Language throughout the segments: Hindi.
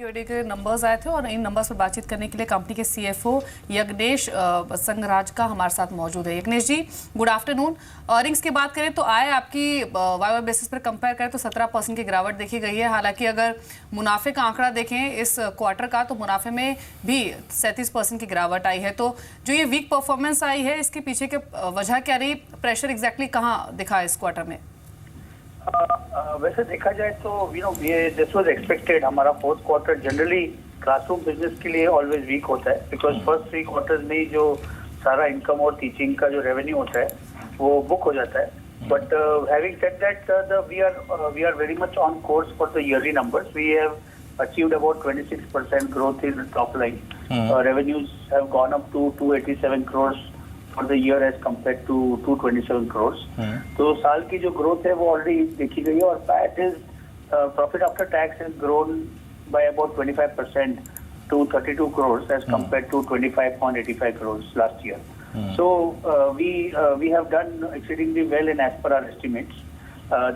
टीओडी के नंबर्स आए थे और इन नंबर्स पर बातचीत करने के लिए कंपनी के सीएफओ यज्ञेश संगराज का हमारे साथ मौजूद है। यज्ञेश जी, गुड आफ्टरनून। अर्निंग्स की बात करें तो आय आपकी वाई बेसिस पर कंपेयर करें तो 17% की गिरावट देखी गई है। हालांकि अगर मुनाफे का आंकड़ा देखें इस क्वार्टर का तो मुनाफे में भी 37% की गिरावट आई है। तो जो ये वीक परफॉर्मेंस आई है इसके पीछे के वजह क्या रही, प्रेशर एग्जैक्टली कहाँ दिखा इस क्वार्टर में? वैसे देखा जाए तो ये दिस वाज एक्सपेक्टेड। हमारा fourth quarter generally classroom business के लिए ऑलवेज वीक होता है बिकॉज फर्स्ट 3 क्वार्टर्स में ही जो सारा इनकम और टीचिंग का जो रेवेन्यू होता है वो बुक हो जाता है। But having said that we are very much on course for the yearly numbers. We have achieved about 26% growth in the top line. Revenues have gone up to 287 crores for the year as compared to 227 crores. तो साल की जो growth है वो already देखी गई है और PAT is profit after tax has grown by about 25% to 32 crores as compared to 25.85 crores last year. So we have done exceedingly well in as per our estimates.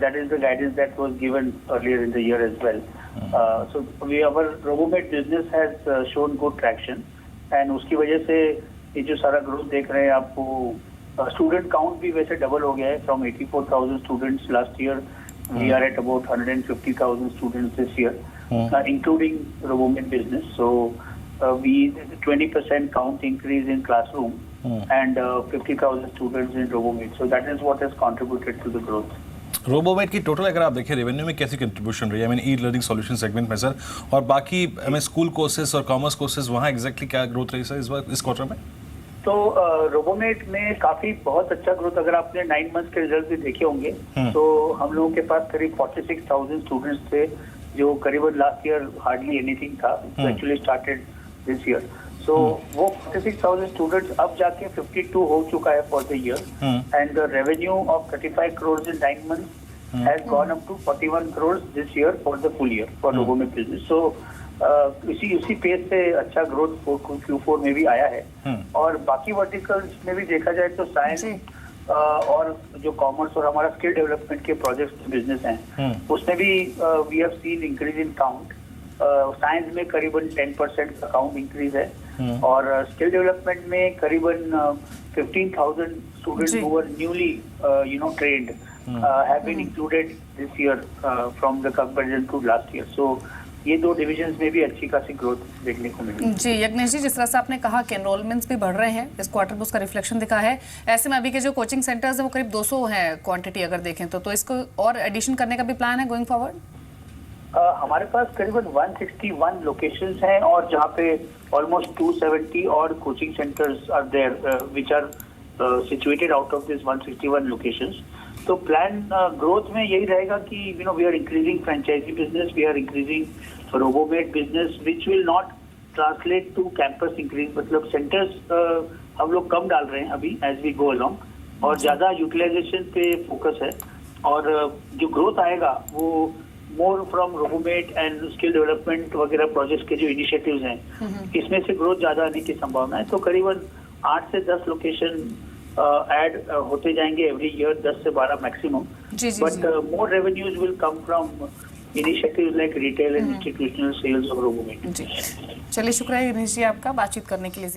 That is the guidance that was given earlier in the year as well. So our RoboMate business has shown good traction and उसकी वजह से ये जो सारा ग्रोथ देख रहे हैं आपको स्टूडेंट काउंट भी वैसे डबल हो गया है from 84,000 students last year we are at about 150,000 students this year including RoboMate business. So we 20% count increase in classroom and 50,000 students in RoboMate. So that is what has contributed to the growth. रोबोमेट की टोटल अगर आप देखें रेवेन्यू में कैसी कंट्रीब्यूशन रही है, I mean e learning solution segment में सर, और बाकी हमें स्कूल कोर्सेज और कॉमर्स कोर्सेज वहाँ एग्जैक्टली क्या ग्रोथ रही सर इस क्वार्टर में? तो रोबोमेट में काफी बहुत अच्छा ग्रोथ, अगर आपने 9 मंथ्स के रिजल्ट भी देखे होंगे तो हम लोगों के पास करीब 46,000 स्टूडेंट्स थे जो करीबन लास्ट ईयर हार्डली एनीथिंग था, actually started this year. So वो 46,000 स्टूडेंट्स अब जाके 52 हो चुका है for the year and the revenue of 35 crores in 9 months has gone up to 41 crores this year for the full year for RoboMate business. So इसी पेस से अच्छा ग्रोथ Q4 में भी आया है और बाकी वर्टिकल्स में भी देखा जाए तो साइंस और जो कॉमर्स और हमारा स्किल डेवलपमेंट के प्रोजेक्ट्स बिजनेस हैं उसमें भी we have seen increase in count. Science में करीबन 10% का काउंट इंक्रीज है और स्किल डेवलपमेंट में करीबन 15,000 students who were newly trained have been included this year from the comparison to last year. So ये दो डिविजन्स में भी अच्छी खासी ग्रोथ देखने को मिली। जी यज्ञेश जी, जिस तरह से आपने कहा कि एनरोलमेंट्स भी बढ़ रहे हैं इस क्वार्टर में, उसका रिफ्लेक्शन दिखा है। ऐसे में अभी के जो कोचिंग सेंटर्स हैं वो करीब 200 हैं क्वांटिटी अगर देखें तो इसको और एडिशन करने का भी प्लान है गोइंग फॉरवर्ड? हमारे पास करीबन 161 लोकेशंस हैं और जहाँ पे ऑलमोस्ट 270 और coaching centres are there which are situated out of this 161 locations. तो प्लान ग्रोथ में यही रहेगा कि we are increasing franchise business, we are increasing Robomate business which will not translate to campus increase. मतलब सेंटर्स हम लोग कम डाल रहे हैं अभी एज वी गो अलोंग और ज्यादा यूटिलाइजेशन पे फोकस है और जो ग्रोथ आएगा वो more from Robomate and skill development वगैरह प्रोजेक्ट्स के जो इनिशिएटिव्स हैं इसमें से ग्रोथ ज्यादा आने की संभावना है। तो करीबन 8 से 10 लोकेशन ऐड होते जाएंगे एवरी ईयर, 10 से 12 maximum, but more revenues will come from initiatives like retail and institutional sales of Robomate. चलिए, शुक्रिया यज्ञेश जी आपका बातचीत करने के लिए।